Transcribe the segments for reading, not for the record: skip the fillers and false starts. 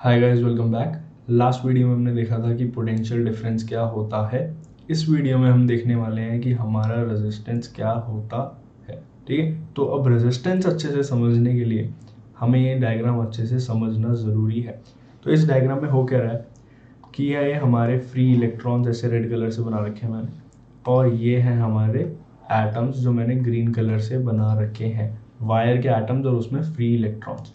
Hi guys, welcome back. Last video में हमने देखा था कि पोटेंशियल डिफरेंस क्या होता है। इस वीडियो में हम देखने वाले हैं कि हमारा रेजिस्टेंस क्या होता है। ठीक है, तो अब रेजिस्टेंस अच्छे से समझने के लिए हमें ये डायग्राम अच्छे से समझना ज़रूरी है। तो इस डायग्राम में हो क्या रहा है कि ये हमारे फ्री इलेक्ट्रॉन्स ऐसे रेड कलर से बना रखे हैं मैंने, और ये हैं हमारे एटम्स जो मैंने ग्रीन कलर से बना रखे हैं, वायर के एटम्स और उसमें फ्री इलेक्ट्रॉन्स।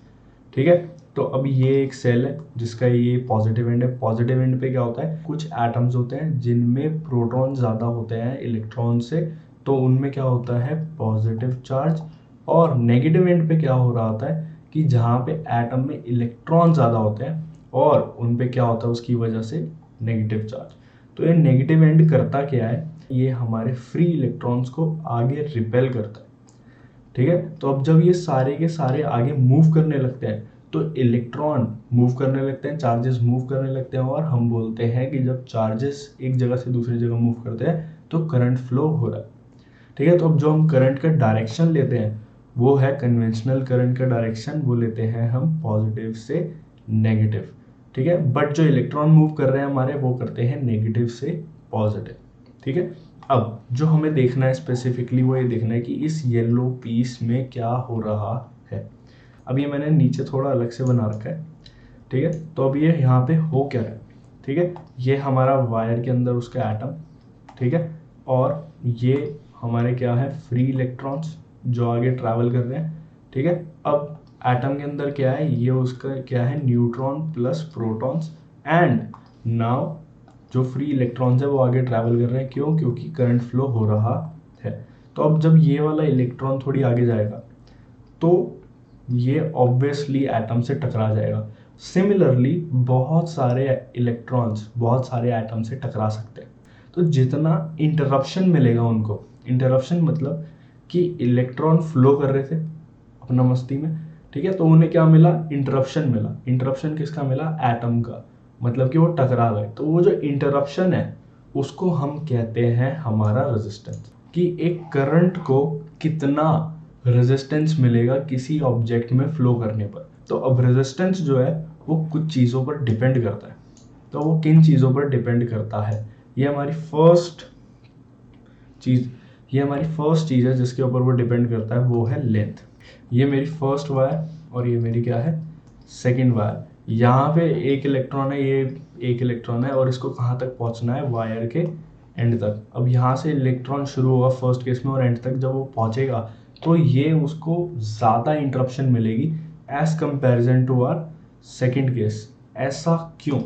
ठीक है, तो अब ये एक सेल है जिसका ये पॉजिटिव एंड है। पॉजिटिव एंड पे क्या होता है, कुछ एटम्स होते हैं जिनमें प्रोटॉन ज़्यादा होते हैं इलेक्ट्रॉन से, तो उनमें क्या होता है पॉजिटिव चार्ज। और नेगेटिव एंड पे क्या हो रहा होता है कि जहाँ पे एटम में इलेक्ट्रॉन ज़्यादा होते हैं और उन पे क्या होता है उसकी वजह से नेगेटिव चार्ज। तो ये नेगेटिव एंड करता क्या है, ये हमारे फ्री इलेक्ट्रॉन्स को आगे रिपेल करता है। ठीक है, तो अब जब ये सारे के सारे आगे मूव करने लगते हैं तो इलेक्ट्रॉन मूव करने लगते हैं, चार्जेस मूव करने लगते हैं, और हम बोलते हैं कि जब चार्जेस एक जगह से दूसरी जगह मूव करते हैं तो करंट फ्लो हो रहा है। ठीक है, तो अब जो हम करंट का डायरेक्शन लेते हैं वो है कन्वेंशनल करंट का डायरेक्शन, वो लेते हैं हम पॉजिटिव से नेगेटिव। ठीक है, बट जो इलेक्ट्रॉन मूव कर रहे हैं हमारे वो करते हैं नेगेटिव से पॉजिटिव। ठीक है, अब जो हमें देखना है स्पेसिफिकली वो ये देखना है कि इस येलो पीस में क्या हो रहा है। अब ये मैंने नीचे थोड़ा अलग से बना रखा है। ठीक है, तो अब ये यहाँ पे हो क्या रहा है। ठीक है, ये हमारा वायर के अंदर उसका एटम। ठीक है, और ये हमारे क्या है फ्री इलेक्ट्रॉन्स जो आगे ट्रैवल कर रहे हैं। ठीक है, अब एटम के अंदर क्या है, ये उसका क्या है neutron plus protons, and now जो फ्री इलेक्ट्रॉन्स है वो आगे ट्रैवल कर रहे हैं। क्यों? क्योंकि करंट फ्लो हो रहा है। तो अब जब ये वाला इलेक्ट्रॉन थोड़ी आगे जाएगा तो ये ऑब्वियसली एटम से टकरा जाएगा। सिमिलरली बहुत सारे इलेक्ट्रॉन्स बहुत सारे एटम से टकरा सकते हैं। तो जितना इंटरप्शन मिलेगा उनको, इंटरप्शन मतलब कि इलेक्ट्रॉन फ्लो कर रहे थे अपना मस्ती में, ठीक है, तो उन्हें क्या मिला, इंटरप्शन मिला। इंटरप्शन किसका मिला? एटम का, मतलब कि वो टकरा गए। तो वो जो इंटरप्शन है उसको हम कहते हैं हमारा रेजिस्टेंस, कि एक करंट को कितना रेजिस्टेंस मिलेगा किसी ऑब्जेक्ट में फ्लो करने पर। तो अब रेजिस्टेंस जो है वो कुछ चीज़ों पर डिपेंड करता है। तो वो किन चीज़ों पर डिपेंड करता है, ये हमारी फर्स्ट चीज़ है जिसके ऊपर वो डिपेंड करता है, वो है लेंथ। ये मेरी फर्स्ट वायर और ये मेरी क्या है सेकंड वायर। यहाँ पे एक इलेक्ट्रॉन है, ये एक इलेक्ट्रॉन है, और इसको कहाँ तक पहुँचना है, वायर के एंड तक। अब यहाँ से इलेक्ट्रॉन शुरू होगा फर्स्ट केस में और एंड तक जब वो पहुँचेगा तो ये उसको ज़्यादा इंटरप्शन मिलेगी as comparison to our second case. ऐसा क्यों?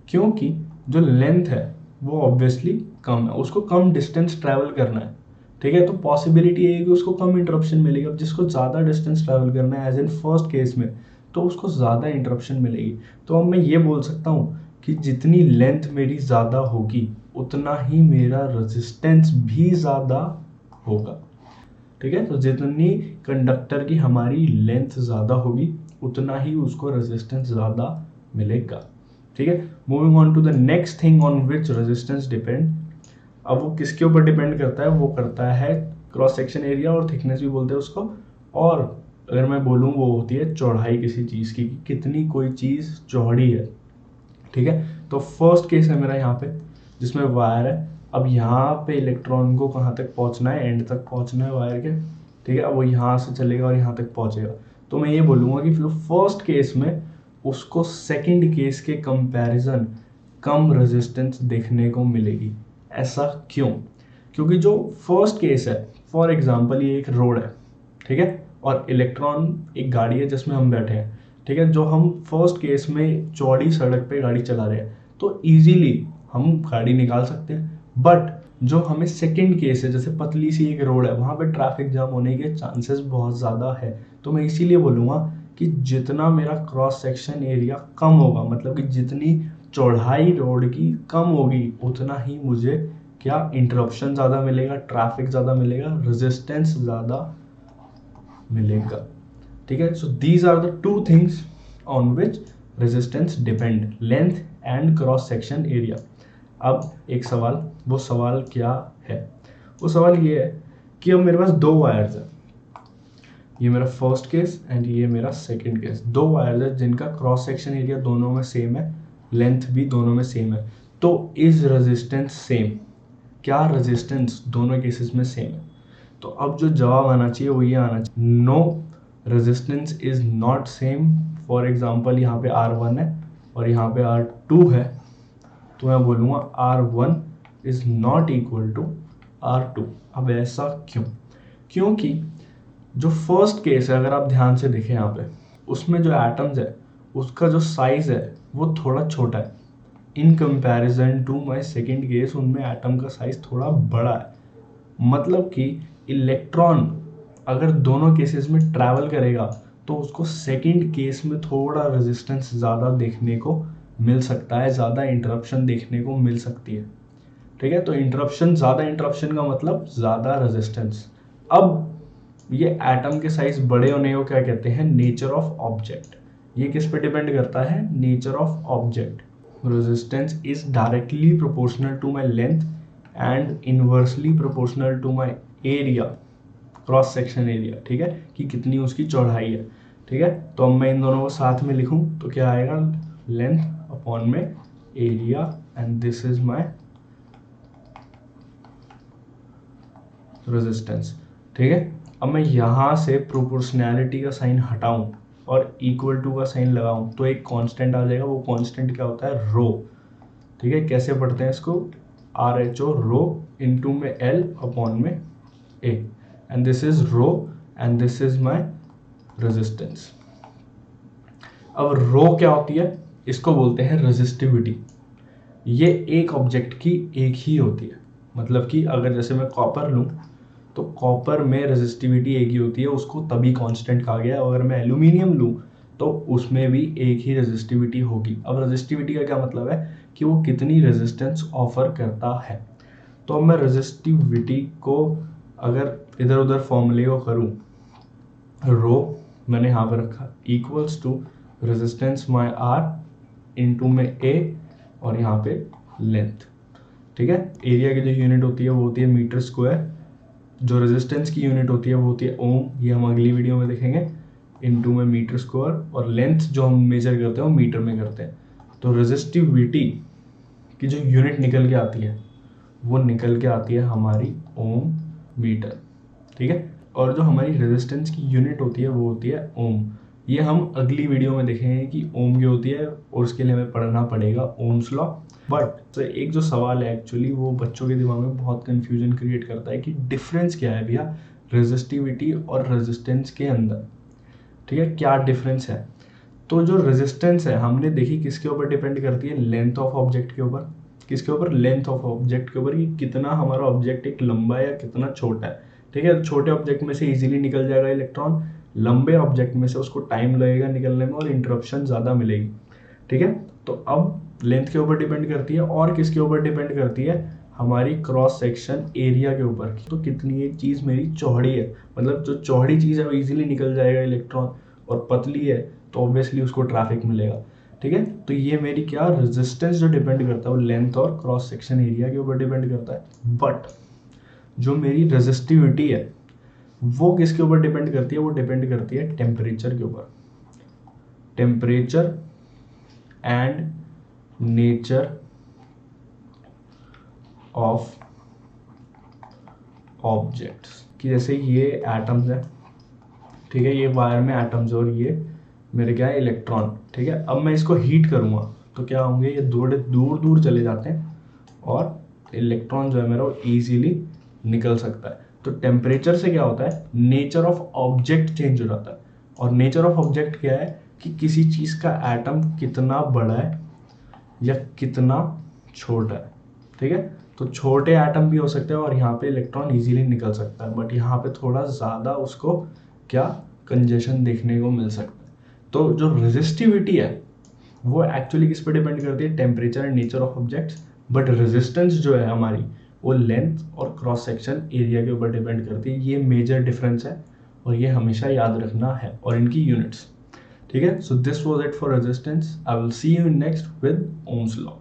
क्योंकि जो लेंथ है वो ऑब्वियसली कम है, उसको कम डिस्टेंस ट्रैवल करना है। ठीक है, तो पॉसिबिलिटी है कि उसको कम इंटरप्शन मिलेगी। अब जिसको ज़्यादा डिस्टेंस ट्रैवल करना है एज इन फर्स्ट केस में, तो उसको ज़्यादा इंटरप्शन मिलेगी। तो अब मैं ये बोल सकता हूँ कि जितनी लेंथ मेरी ज़्यादा होगी उतना ही मेरा रेजिस्टेंस भी ज़्यादा होगा। ठीक है, तो जितनी कंडक्टर की हमारी लेंथ ज़्यादा होगी उतना ही उसको रेजिस्टेंस ज़्यादा मिलेगा। ठीक है, moving on to the next thing on which resistance depend. अब वो किसके ऊपर डिपेंड करता है, वो करता है क्रॉस सेक्शन एरिया, और थिकनेस भी बोलते हैं उसको। और अगर मैं बोलूँ वो होती है चौड़ाई किसी चीज़ की, कि कितनी कोई चीज़ चौड़ी है। ठीक है, तो फर्स्ट केस है मेरा यहाँ पे जिसमें वायर है। अब यहाँ पे इलेक्ट्रॉन को कहाँ तक पहुँचना है, एंड तक पहुँचना है वायर के। ठीक है, अब वो यहाँ से चलेगा और यहाँ तक पहुँचेगा। तो मैं ये बोलूँगा कि फर्स्ट केस में उसको सेकंड केस के कंपैरिजन कम रेजिस्टेंस देखने को मिलेगी। ऐसा क्यों? क्योंकि जो फर्स्ट केस है, फॉर एग्जांपल ये एक रोड है, ठीक है, और इलेक्ट्रॉन एक गाड़ी है जिसमें हम बैठे हैं। ठीक है, जो हम फर्स्ट केस में चौड़ी सड़क पे गाड़ी चला रहे हैं तो इजीली हम गाड़ी निकाल सकते हैं। बट जो हमें सेकंड केस है, जैसे पतली सी एक रोड है, वहाँ पे ट्रैफिक जाम होने के चांसेस बहुत ज़्यादा है। तो मैं इसीलिए बोलूँगा कि जितना मेरा क्रॉस सेक्शन एरिया कम होगा, मतलब कि जितनी चौड़ाई रोड की कम होगी, उतना ही मुझे क्या इंटरप्शन ज़्यादा मिलेगा, ट्रैफिक ज़्यादा मिलेगा, रेजिस्टेंस ज़्यादा मिलेगा। ठीक है, so these are the two things on which resistance depend, length and cross section area. अब एक सवाल, वो सवाल क्या है? वो सवाल ये है कि अब मेरे पास दो वायर्स हैं। ये मेरा फर्स्ट केस एंड ये मेरा सेकंड केस। दो वायर्स है जिनका क्रॉस सेक्शन एरिया दोनों में सेम है, लेंथ भी दोनों में सेम है, तो इज रेजिस्टेंस सेम? क्या रेजिस्टेंस दोनों केसेस में सेम है? तो अब जो जवाब आना चाहिए वो ये आना चाहिए, no resistance is not same. For example यहाँ पे R1 है और यहाँ पे R2 है, तो मैं बोलूँगा R1 is not equal to R2। अब ऐसा क्यों? क्योंकि जो फर्स्ट केस है, अगर आप ध्यान से देखें यहाँ पे, उसमें जो एटम्स है उसका जो साइज है वो थोड़ा छोटा है in comparison to my second case, उनमें एटम का साइज थोड़ा बड़ा है। मतलब कि इलेक्ट्रॉन अगर दोनों केसेस में ट्रैवल करेगा तो उसको सेकंड केस में थोड़ा रेजिस्टेंस ज़्यादा देखने को मिल सकता है, ज़्यादा इंटरप्शन देखने को मिल सकती है। ठीक है, तो इंटरप्शन, ज़्यादा इंटरप्शन का मतलब ज़्यादा रेजिस्टेंस। अब ये एटम के साइज बड़े होने को क्या कहते हैं? Nature of object. ये किस पे डिपेंड करता है? Nature of object. Resistance is directly proportional to my length and inversely proportional to my area, cross section area. ठीक है, कि कितनी उसकी चौड़ाई है। ठीक है, तो अब मैं इन दोनों को साथ में लिखूं तो क्या आएगा? लेंथ अपॉन में area and this is my resistance. ठीक है, अब मैं यहाँ से प्रोपोर्शनैलिटी का साइन हटाऊं और इक्वल टू का साइन लगाऊं तो एक कांस्टेंट आ जाएगा। वो कांस्टेंट क्या होता है? रो। ठीक है, कैसे पढ़ते हैं इसको? RHO, रो इनटू में L अपॉन में A and this is rho and this is my resistance. अब रो क्या होती है? इसको बोलते हैं रेजिस्टिविटी। ये एक ऑब्जेक्ट की एक ही होती है। मतलब कि अगर जैसे मैं कॉपर लूँ तो कॉपर में रेजिस्टिविटी एक ही होती है, उसको तभी कांस्टेंट कहा गया है। अगर मैं एल्यूमिनियम लूँ तो उसमें भी एक ही रेजिस्टिविटी होगी। अब रेजिस्टिविटी का क्या मतलब है? कि वो कितनी रेजिस्टेंस ऑफर करता है। तो अब मैं रेजिस्टिविटी को अगर इधर उधर फॉर्मूले को करूँ, रो मैंने यहाँ पे रखा equals to resistance my R into में A और यहाँ पे लेंथ। ठीक है, एरिया की जो यूनिट होती है वो होती है मीटर स्क्वायर, जो रेजिस्टेंस की यूनिट होती है वो होती है ओम, ये हम अगली वीडियो में देखेंगे, इनटू में मीटर स्क्वायर, और लेंथ जो हम मेजर करते हैं वो मीटर में करते हैं। तो रेजिस्टिविटी की जो यूनिट निकल के आती है वो निकल के आती है हमारी ओम मीटर। ठीक है, और जो हमारी रेजिस्टेंस की यूनिट होती है वो होती है ओम। ये हम अगली वीडियो में देखेंगे कि ओम की होती है और उसके लिए हमें पढ़ना पड़ेगा ओम्स लॉ। बट एक जो सवाल है एक्चुअली वो बच्चों के दिमाग में बहुत कंफ्यूजन क्रिएट करता है कि डिफरेंस क्या है भैया रेजिस्टिविटी और रेजिस्टेंस के अंदर। ठीक है, क्या डिफरेंस है? तो जो रेजिस्टेंस है हमने देखी किसके ऊपर डिपेंड करती है? लेंथ ऑफ ऑब्जेक्ट के ऊपर। किसके ऊपर? लेंथ ऑफ ऑब्जेक्ट के ऊपर, कि कितना हमारा ऑब्जेक्ट एक लंबा है या कितना छोटा है। ठीक है, छोटे ऑब्जेक्ट में से इजीली निकल जाएगा इलेक्ट्रॉन, लंबे ऑब्जेक्ट में से उसको टाइम लगेगा निकलने में और इंटरप्शन ज़्यादा मिलेगी। ठीक है, तो अब लेंथ के ऊपर डिपेंड करती है और किसके ऊपर डिपेंड करती है? हमारी क्रॉस सेक्शन एरिया के ऊपर। तो कितनी एक चीज़ मेरी चौड़ी है, मतलब जो चौड़ी चीज़ है वो इजीली निकल जाएगा इलेक्ट्रॉन, और पतली है तो ऑब्वियसली उसको ट्रैफिक मिलेगा। ठीक है, तो ये मेरी क्या रेजिस्टेंस जो डिपेंड करता है वो लेंथ और क्रॉस सेक्शन एरिया के ऊपर डिपेंड करता है। बट जो मेरी रेजिस्टिविटी है वो किसके ऊपर डिपेंड करती है? वो डिपेंड करती है टेम्परेचर के ऊपर। Temperature and nature of objects. कि जैसे ये एटम्स है, ठीक है, ये वायर में एटम्स और ये मेरे क्या है? इलेक्ट्रॉन। ठीक है, अब मैं इसको हीट करूँगा तो क्या होंगे? ये दूर दूर दूर चले जाते हैं और इलेक्ट्रॉन जो है मेरा वो ईजीली निकल सकता है। तो टेम्परेचर से क्या होता है? नेचर ऑफ ऑब्जेक्ट चेंज हो जाता है। और नेचर ऑफ ऑब्जेक्ट क्या है? कि किसी चीज़ का एटम कितना बड़ा है या कितना छोटा है। ठीक है, तो छोटे एटम भी हो सकते हैं और यहाँ पे इलेक्ट्रॉन इजीली निकल सकता है, बट यहाँ पे थोड़ा ज़्यादा उसको क्या कंजेशन देखने को मिल सकता है। तो जो रेजिस्टिविटी है वो एक्चुअली किस पे डिपेंड करती है? Temperature and nature of objects. But resistance जो है हमारी वो लेंथ और क्रॉस सेक्शन एरिया के ऊपर डिपेंड करती है। ये मेजर डिफरेंस है और ये हमेशा याद रखना है, और इनकी यूनिट्स। ठीक है, so this was it for resistance. I will see you next with Ohm's law.